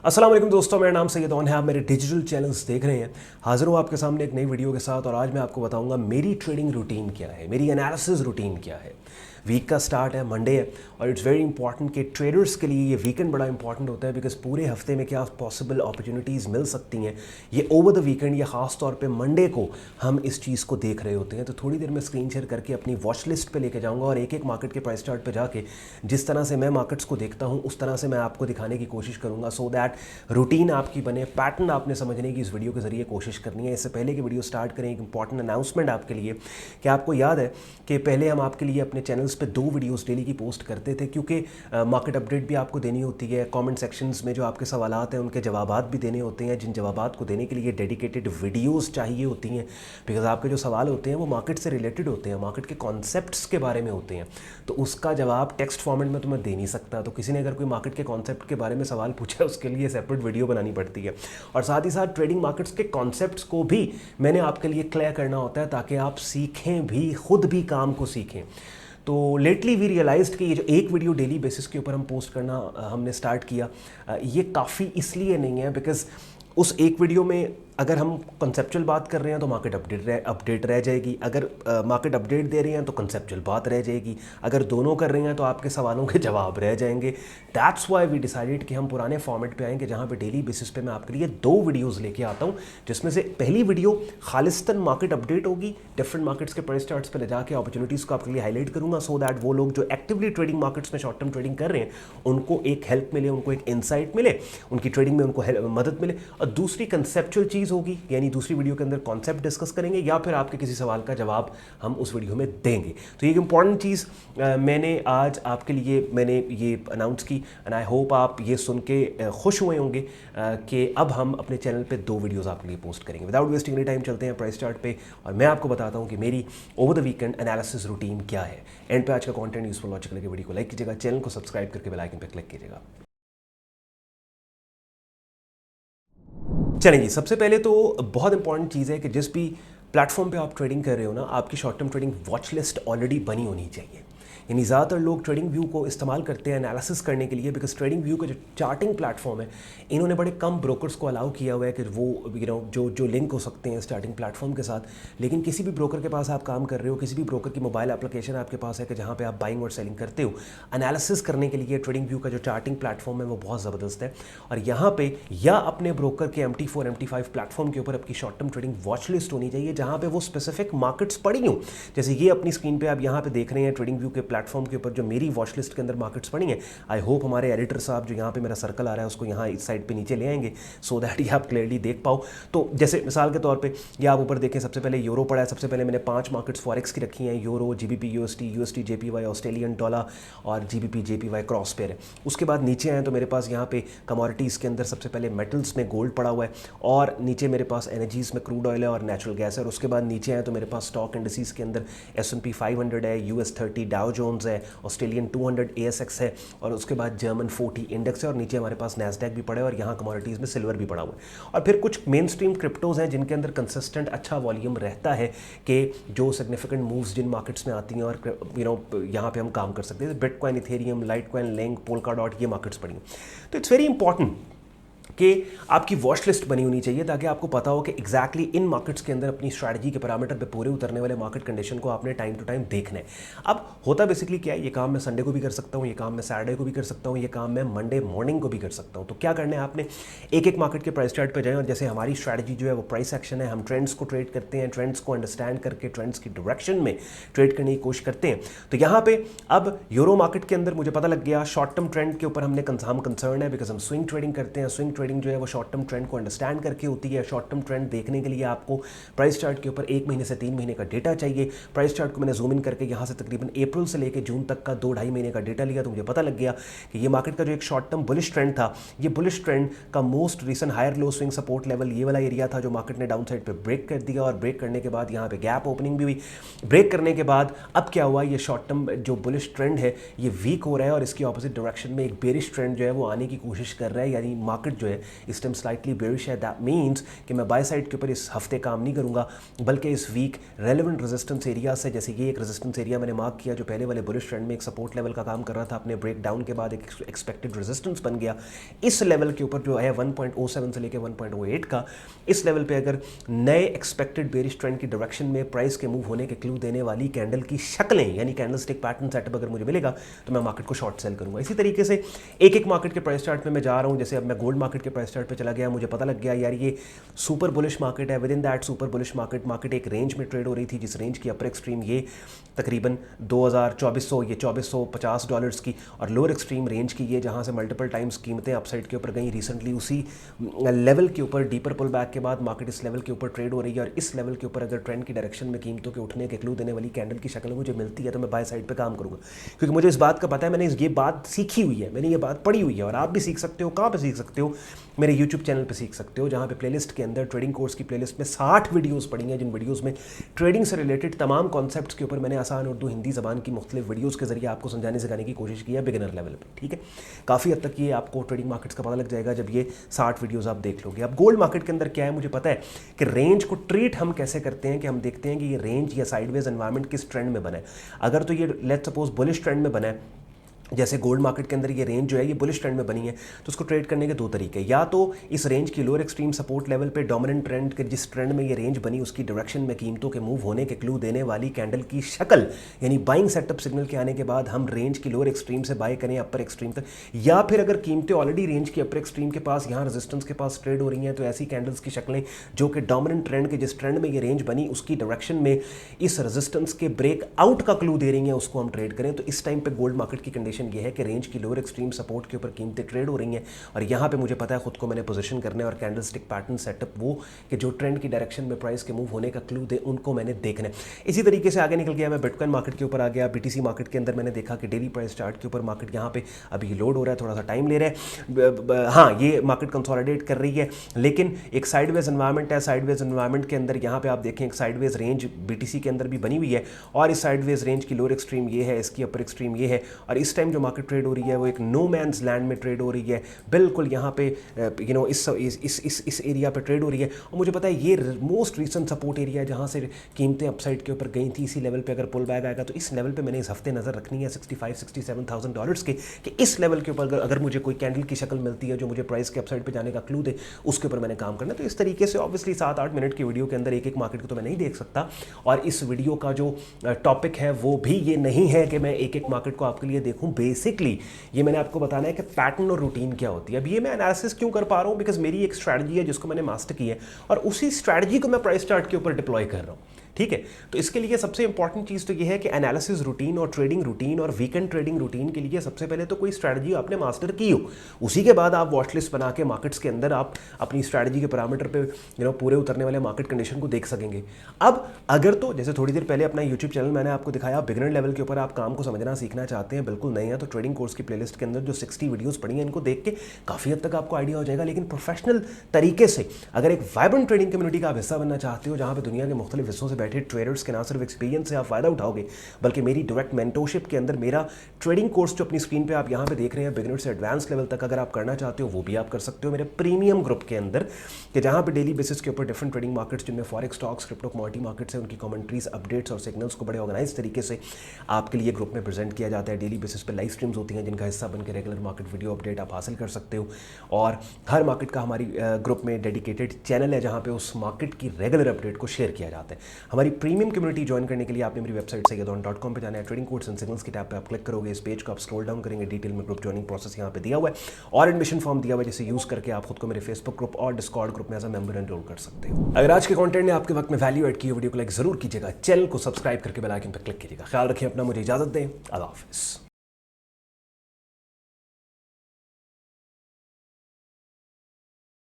अस्सलाम वालेकुम दोस्तों, मेरा नाम सैयद ओन है। आप मेरे डिजिटल चैनल्स देख रहे हैं। हाजिर हूँ आपके सामने एक नई वीडियो के साथ और आज मैं आपको बताऊंगा मेरी ट्रेडिंग रूटीन क्या है, मेरी एनालिसिस रूटीन क्या है। वीक का स्टार्ट है, मंडे है और इट्स वेरी इंपॉर्टेंट कि ट्रेडर्स के लिए ये वीकेंड बड़ा इंपॉर्टेंट होता है बिकॉज पूरे हफ्ते में क्या पॉसिबल अपॉर्चुनिटीज़ मिल सकती हैं ये ओवर द वीकेंड या ख़ास तौर पे मंडे को हम इस चीज़ को देख रहे होते हैं। तो थोड़ी देर में स्क्रीन शेयर करके अपनी वॉच लिस्ट पे लेके जाऊंगा और एक एक मार्केट के प्राइस चार्ट पे जाके जिस तरह से मैं मार्केट्स को देखता हूँ उस तरह से मैं आपको दिखाने की कोशिश करूँगा सो दैट रूटीन आपकी बने, पैटर्न आपने समझने की इस वीडियो के ज़रिए कोशिश करनी है। इससे पहले कि वीडियो स्टार्ट करें एक इंपॉर्टेंट अनाउंसमेंट आपके लिए कि आपको याद है कि पहले हम आपके लिए अपने चैनल्स पे 2 वीडियोस डेली की पोस्ट करते थे क्योंकि मार्केट अपडेट भी आपको देनी होती है, कमेंट सेक्शंस में जो आपके सवालात हैं उनके जवाबात भी देने होते हैं, जिन जवाबात को देने के लिए डेडिकेटेड वीडियोस चाहिए होती हैं बिकॉज आपके जो सवाल होते हैं वो मार्केट से रिलेटेड होते हैं, मार्केट के कॉन्सेप्ट्स के बारे में होते हैं। तो उसका जवाब टेक्स्ट फॉर्मेट में तो मैं दे नहीं सकता, तो किसी ने अगर कोई मार्केट के कॉन्सेप्ट के बारे में सवाल पूछा है उसके लिए सेपरेट वीडियो बनानी पड़ती है। और साथ ही साथ ट्रेडिंग मार्केट्स के कॉन्सेप्ट्स को भी मैंने आपके लिए क्लियर करना होता है ताकि आप सीखें भी, खुद भी काम को सीखें। तो लेटली वी रियलाइज्ड कि ये जो एक वीडियो डेली बेसिस के ऊपर हम पोस्ट करना हमने स्टार्ट किया, ये काफ़ी इसलिए नहीं है बिकॉज उस एक वीडियो में अगर हम कंसेप्चुअल बात कर रहे हैं तो मार्केट अपडेट रह जाएगी, अगर मार्केट अपडेट दे रहे हैं तो कंसेप्चुअल बात रह जाएगी, अगर दोनों कर रहे हैं तो आपके सवालों के जवाब रह जाएंगे। दैट्स वाई वी डिसाइडेड कि हम पुराने फॉर्मेट पे आएंगे जहाँ पे डेली बेसिस पे मैं आपके लिए 2 वीडियोस लेके आता हूँ, जिसमें से पहली वीडियो खालिस्तान मार्केट अपडेट होगी, डिफरेंट मार्केट्स के प्राइस चार्ट्स पे ले जाके अपॉर्चुनिटीज़ को आपके लिए हाईलाइट करूँगा सो दैट वो लोग जो एक्टिवली ट्रेडिंग मार्केट्स में शॉर्ट टर्म ट्रेडिंग कर रहे हैं उनको एक हेल्प मिले, उनको एक इंसाइट मिले, उनकी ट्रेडिंग में उनको मदद मिले। और दूसरी कंसेप्चुअल चीज़ होगी, यानी दूसरी वीडियो के अंदर कॉन्सेप्ट डिस्कस करेंगे या फिर आपके किसी सवाल का जवाब हम उस वीडियो में देंगे। तो ये एक इंपॉर्टेंट चीज़ मैंने आज आपके लिए ये अनाउंस की एंड आई होप आप ये सुन के खुश हुए होंगे कि अब हम अपने चैनल पे 2 वीडियोस आपके लिए पोस्ट करेंगे। विदाउट वेस्टिंग एनी टाइम चलते हैं प्राइस चार्ट पे और मैं आपको बताता हूँ कि मेरी over the weekend analysis routine क्या है। एंड पे आज का कॉन्टेंट यूजफुल लॉजिकल लगे वीडियो को लाइक कीजिएगा, चैनल को सब्सक्राइब करके बेल आइकन पर क्लिक कीजिएगा। चलें जी, सबसे पहले तो बहुत इंपॉर्टेंट चीज़ है कि जिस भी प्लेटफॉर्म पे आप ट्रेडिंग कर रहे हो ना, आपकी short term trading watch list already बनी होनी चाहिए। यानी ज़्यादातर लोग ट्रेडिंग व्यू को इस्तेमाल करते हैं एनालिसिस करने के लिए बिकॉज ट्रेडिंग व्यू का जो चार्टिंग प्लेटफॉर्म है इन्होंने बड़े कम ब्रोकर्स को अलाउ किया हुआ है कि वो जो लिंक हो सकते हैं स्टार्टिंग प्लेटफॉर्म के साथ। लेकिन किसी भी ब्रोकर के पास आप काम कर रहे हो, किसी भी ब्रोकर की मोबाइल एप्लीकेशन आपके पास है कि जहाँ पे आप बाइंग और सेलिंग करते हो, एनालिसिस करने के लिए ट्रेडिंग व्यू का जो चार्टिंग प्लेटफॉर्म है वो बहुत ज़बरदस्त है। और यहाँ पे या अपने ब्रोकर के MT4 MT5 प्लेटफॉर्म के ऊपर आपकी short term trading watch list होनी चाहिए जहाँ पे वो स्पेसिफिक मार्केट्स पड़ी हों। जैसे ये अपनी स्क्रीन पे आप यहाँ पे देख रहे हैं ट्रेडिंग व्यू के प्लेटफॉर्म के ऊपर जो मेरी वॉच लिस्ट के अंदर मार्केट्स पड़ी हैं। आई होप हमारे एडिटर साहब जो यहाँ पे मेरा सर्कल आ रहा है उसको यहाँ इस साइड पे नीचे ले आएंगे सो दैट ये आप क्लियरली देख पाओ। तो जैसे मिसाल के तौर पे ये आप ऊपर देखें, सबसे पहले यूरो पड़ा है। सबसे पहले मैंने 5 मार्केट्स फॉरेक्स की रखी हैं, euro, GBP USD JPY, Australian dollar और GBP JPY क्रॉस पेयर है। उसके बाद नीचे आए तो मेरे पास यहाँ पे कमोडिटीज़ के अंदर सबसे पहले मेटल्स में गोल्ड पड़ा हुआ है और नीचे मेरे पास एनर्जीज़ में क्रूड ऑयल है और नेचुरल गैस है। और उसके बाद नीचे आए तो मेरे पास स्टॉक इंडिसेस के अंदर S&P 500 है, US 30 डाउ जोन्स है, ऑस्ट्रेलियन 200 ASX है और उसके बाद जर्मन 40 इंडेक्स है और नीचे हमारे पास नैस्डैक भी पड़ा है और यहाँ कमोडिटीज़ में सिल्वर भी पड़ा हुआ है। और फिर कुछ मेन स्ट्रीम क्रिप्टोज़ हैं जिनके अंदर कंसिस्टेंट अच्छा वॉल्यूम रहता है कि जो सिग्निफिकेंट मूव्स जिन मार्केट्स में आती हैं और यहाँ पे हम काम कर सकते हैं। Bitcoin, Ethereum, Litecoin, link, Polkadot, ये मार्केट्स पड़ी हैं। तो इट्स वेरी इंपॉर्टेंट कि आपकी वॉच लिस्ट बनी होनी चाहिए ताकि आपको पता हो कि एग्जैक्टली इन मार्केट्स के अंदर अपनी स्ट्रैटेजी के पैरामीटर पे पूरे उतरने वाले मार्केट कंडीशन को आपने टाइम टू टाइम देखना है। अब होता बेसिकली क्या है, ये काम मैं संडे को भी कर सकता हूँ, ये काम मैं सैटरडे को भी कर सकता हूँ, ये काम मैं मंडे मॉर्निंग को भी कर सकता हूँ। तो क्या करना है, आपने एक एक मार्केट के प्राइस चार्ट पर जाएं और जैसे हमारी स्ट्रैटेजी जो है वो प्राइस एक्शन है, हम ट्रेंड्स को ट्रेड करते हैं, ट्रेंड्स को अंडरस्टैंड करके ट्रेंड्स की डायरेक्शन में ट्रेड करने की कोशिश करते हैं। तो यहाँ पे अब यूरो मार्केट के अंदर मुझे पता लग गया शॉर्ट टर्म ट्रेंड के ऊपर हम कंसर्न है बिकॉज हम स्विंग ट्रेडिंग करते हैं। स्विंग ट्रेडिंग जो है वो शॉर्ट टर्म ट्रेंड को अंडरस्टैंड करके होती है। शॉर्ट टर्म ट्रेंड देखने के लिए आपको प्राइस चार्ट के ऊपर 1 महीने से 3 महीने का डेटा चाहिए। प्राइस चार्ट को मैंने जूम इन करके यहाँ से तकरीबन अप्रैल से लेकर जून तक का 2-2.5 महीने का डेटा लिया तो मुझे पता लग गया कि ये मार्केट का जो एक शॉर्ट टर्म बुलिश ट्रेंड था, ये बुलिश ट्रेंड का most recent higher low swing support level ये वाला एरिया था जो मार्केट ने डाउन साइड पर ब्रेक कर दिया और ब्रेक करने के बाद यहाँ पे गैप ओपनिंग भी हुई। ब्रेक करने के बाद अब क्या हुआ, ये शॉर्ट टर्म जो बुलिश ट्रेंड है ये वीक हो रहा है और इसकी ऑपोजिट डायरेक्शन में एक बेरिश ट्रेंड जो है वो आने की कोशिश कर रहा है। यानी मार्केट जो है है, इस टाइम स्लाइटली बेरिश है, दैट मीन्स कि मैं बाय साइड के ऊपर इस हफ्ते काम नहीं करूंगा, बल्कि इस वीक रेलेवेंट रेजिस्टेंस एरिया से, जैसे ये एक रेजिस्टेंस एरिया मैंने मार्क किया जो पहले वाले बुलिश ट्रेंड में एक सपोर्ट लेवल का काम कर रहा था, अपने ब्रेक डाउन के बाद एक एक्सपेक्टेड रेजिस्टेंस बन गया, इस लेवल के ऊपर जो है 1.07 से लेकर 1.08 का, इस लेवल पे अगर नए एक्सपेक्टेड बेरिश ट्रेंड की डायरेक्शन में प्राइस के मूव होने के क्लू देने वाली कैंडल की शक्लें यानी कैंडल स्टिक पैटर्न सेटअप अगर मुझे मिलेगा तो मैं मार्केट को शॉर्ट सेल करूंगा। इसी तरीके से एक एक मार्केट के प्राइस चार्ट पे मैं जा रहा हूं, जैसे अब मैं गोल्ड मार्केट के प्राइस चार्ट पे चला गया, मुझे पता लग गया यार ये सुपर बुलिश मार्केट है, with in that super bullish market एक रेंज में ट्रेड हो रही थी, जिस रेंज की अपर एक्सट्रीम ये तकरीबन 2400 ये $2450 की और लोअर एक्सट्रीम रेंज की ये जहां से मल्टीपल टाइम्स कीमतें अपसाइड के ऊपर गई, रिसेंटली उसी लेवल के ऊपर डीपर पुल बैक के बाद मार्केट इस लेवल के ऊपर ट्रेड हो रही है, और इस लेवल के ऊपर अगर ट्रेंड की डायरेक्शन में कीमतों के उठने के क्लू देने वाली कैंडल की शक्ल मुझे मिलती है तो मैं बाय साइड पे काम करूंगा, क्योंकि मुझे इस बात का पता है, मैंने ये बात सीखी हुई है, मैंने ये बात पढ़ी हुई है, और आप भी सीख सकते हो। कहाँ पे सीख सकते हो? मेरे YouTube चैनल पे सीख सकते हो, जहाँ पे प्लेलिस्ट के अंदर ट्रेडिंग कोर्स की प्लेलिस्ट में 60 वीडियोस पड़ी हैं, जिन वीडियोस में ट्रेडिंग से रिलेटेड तमाम कॉन्सेप्ट्स के ऊपर मैंने आसान उर्दू हिंदी ज़बान की मुख्तलिफ वीडियोस के जरिए आपको समझाने सिखाने की कोशिश की है बिगिनर लेवल पर। ठीक है, काफ़ी हद तक ये आपको ट्रेडिंग मार्केट्स का पता लग जाएगा जब ये 60 वीडियोज़ आप देख लोगे। अब गोल्ड मार्केट के अंदर क्या है, मुझे पता है कि रेंज को ट्रीट हम कैसे करते हैं, कि हम देखते हैं कि ये रेंज या साइडवेज एनवायरनमेंट किस ट्रेंड में बना है। अगर तो ये लेट्स सपोज बुलिश ट्रेंड में बना है, जैसे गोल्ड मार्केट के अंदर ये रेंज जो है ये बुलिश ट्रेंड में बनी है, तो उसको ट्रेड करने के दो तरीके, या तो इस रेंज की लोअर एक्सट्रीम सपोर्ट लेवल पे डोमिनेंट ट्रेंड के जिस ट्रेंड में ये रेंज बनी उसकी डायरेक्शन में कीमतों के मूव होने के क्लू देने वाली कैंडल की शक्ल यानी बाइंग सेटअप सिग्नल के आने के बाद हम रेंज की लोअर एक्सट्रीम से बाय करें अपर एक्सट्रीम तक, या फिर अगर कीमतें ऑलरेडी रेंज की अपर एक्सट्रीम के पास यहाँ रेजिस्टेंस के पास ट्रेड हो रही हैं तो ऐसी कैंडल्स की शक्लें जो कि डोमिनेंट ट्रेंड के जिस ट्रेंड में ये रेंज बनी उसकी डायरेक्शन में इस रेजिस्टेंस के ब्रेक आउट का क्लू दे रही हैं, उसको हम ट्रेड करें। तो इस टाइम पे गोल्ड मार्केट की कंडीशन ये है कि रेंज लोअर एक्सट्रीम सपोर्ट के ऊपर कीमतें ट्रेड हो रही हैं, और यहां पे मुझे पता है खुद को मैंने पोजीशन करना है और कैंडल स्टिक पैटर्न सेटअप वो कि जो ट्रेंड की डायरेक्शन में प्राइस के मूव होने का क्लू दे उनको मैंने देखना है। इसी तरीके से आगे निकल गया मैं बिटकॉइन मार्केट के ऊपर आ गया, बीटीसी मार्केट के अंदर मैंने देखा कि डेली प्राइस चार्ट के ऊपर मार्केट यहाँ पे अभी लोड हो रहा है, थोड़ा सा टाइम ले रहा है। हाँ, ये मार्केट कंसोलिडेट कर रही है, लेकिन एक साइडवेज एनवायरनमेंट है। साइडवेज एनवायरनमेंट के अंदर यहाँ पे आप देखें एक साइडवेज रेंज बीटीसी के अंदर भी बनी हुई है, और इस साइडवेज रेंज की लोअर एक्सट्रीम ये है, इसकी अपर एक्सट्रीम ये है, और इस टाइम जो मार्केट ट्रेड हो रही है वो एक नो मैन लैंड में ट्रेड हो रही है, बिल्कुल यहाँ पे इस एरिया पे ट्रेड हो रही है। और मुझे पता है ये मोस्ट रीसेंट सपोर्ट एरिया है जहाँ से कीमतें अपसाइड के ऊपर गई थी। इसी लेवल पे अगर पुल बैक आएगा तो इस लेवल पे मैंने इस हफ्ते नज़र रखनी है $65,000-67,000 के, कि इस लेवल के ऊपर अगर मुझे कोई कैंडल की शक्ल मिलती है जो मुझे प्राइस के अपसाइड पे जाने का क्लू दे, उसके ऊपर मैंने काम करना है। तो इस तरीके से ऑब्वियसली 7-8 मिनट की वीडियो के अंदर एक एक मार्केट को तो मैं नहीं देख सकता, और इस वीडियो का जो टॉपिक है वो भी ये नहीं है कि मैं एक एक मार्केट को आपके लिए देखूँ। बेसिकली ये मैंने आपको बताना है कि पैटर्न और रूटीन क्या होती है। अब ये मैं एनालिसिस क्यों कर पा रहा हूँ, बिकॉज मेरी एक स्ट्रैटेजी है जिसको मैंने मास्टर की है, और उसी स्ट्रैटेजी को मैं प्राइस चार्ट के ऊपर डिप्लॉय कर रहा हूँ। ठीक है, तो इसके लिए सबसे इंपॉर्टेंट चीज़ तो ये है कि एनालिसिस रूटीन और ट्रेडिंग रूटीन और वीकेंड ट्रेडिंग रूटीन के लिए सबसे पहले तो कोई स्ट्रैटेजी आपने मास्टर की हो, उसी के बाद आप वॉच लिस्ट बना के मार्केट्स के अंदर आप अपनी स्ट्रैटेजी के पैरामीटर पे पूरे उतरने वाले मार्केट कंडीशन को देख सकेंगे। अब अगर तो जैसे थोड़ी देर पहले अपना यूट्यूब चैनल मैंने आपको दिखाया, बिगिनर लेवल के ऊपर आप काम को समझना सीखना चाहते हैं, बिल्कुल नहीं है, तो ट्रेडिंग कोर्स की प्लेलिस्ट के अंदर जो 60 वीडियोज़ पड़ी हैं इनको देख के काफ़ी हद तक आपको आइडिया हो जाएगा। लेकिन प्रोफेशनल तरीके से अगर एक वाइब्रेंट ट्रेडिंग कम्युनिटी का हिस्सा बनना चाहते हो, जहाँ पर दुनिया के मुख्तलिफ हिस्सों से बैठे ट्रेडर्स के सिर्फ एक्सपीरियंस से आप फायदा उठाओगे, बल्कि मेरी डायरेक्ट मेंटरशिप के अंदर मेरा ट्रेडिंग कोर्स जो अपनी स्क्रीन पे आप यहां पे देख रहे हैं, बिगिनर से एडवांस लेवल तक अगर आप करना चाहते हो वो भी आप कर सकते हो मेरे प्रीमियम ग्रुप के अंदर, कि जहां पे डेली बेसिस के ऊपर डिफरेंट ट्रेडिंग मार्केट्स जिनमें forex, stocks, crypto, commodity markets है, उनकी कमेंट्रीज, अपडेट्स और सिग्नल्स को बड़े ऑर्गेनाइज तरीके से आपके लिए ग्रुप में प्रेजेंट किया जाता है। डेली बेसिस पे लाइव स्ट्रीम्स होती हैं जिनका हिस्सा बनकर रेगुलर मार्केट वीडियो अपडेट आप हासिल कर सकते हो, और हर मार्केट का हमारी ग्रुप में डेडिकेटेड चैनल है जहां पे उस मार्केट की रेगुलर अपडेट को शेयर किया जाता है। हमारी प्रीमियम कम्युनिटी ज्वाइन करने के लिए आपने मेरी वेबसाइट सैयदौन.com पे जाना है, ट्रेडिंग कोड्स एंड सिग्नल्स की टैब पे आप क्लिक करोगे, इस पेज को आप स्क्रॉल डाउन करेंगे, डिटेल में ग्रुप ज्वाइनिंग प्रोसेस यहाँ पे दिया हुआ है और एडमिशन फॉर्म दिया हुआ है, जिसे यूज करके आप खुद को मेरे फेसबुक ग्रुप और डिस्कॉर्ड ग्रुप में एज अ मेंबर एनरोल कर सकते हो। अगर आज के कंटेंट ने आपके वक्त में वैल्यू ऐड की, वीडियो को लाइक जरूर कीजिएगा, चैनल को सब्सक्राइब करके बेल आइकन पर क्लिक कीजिएगा। ख्याल रखिए अपना, मुझे इजाजत दें, अल्लाह हाफिज़।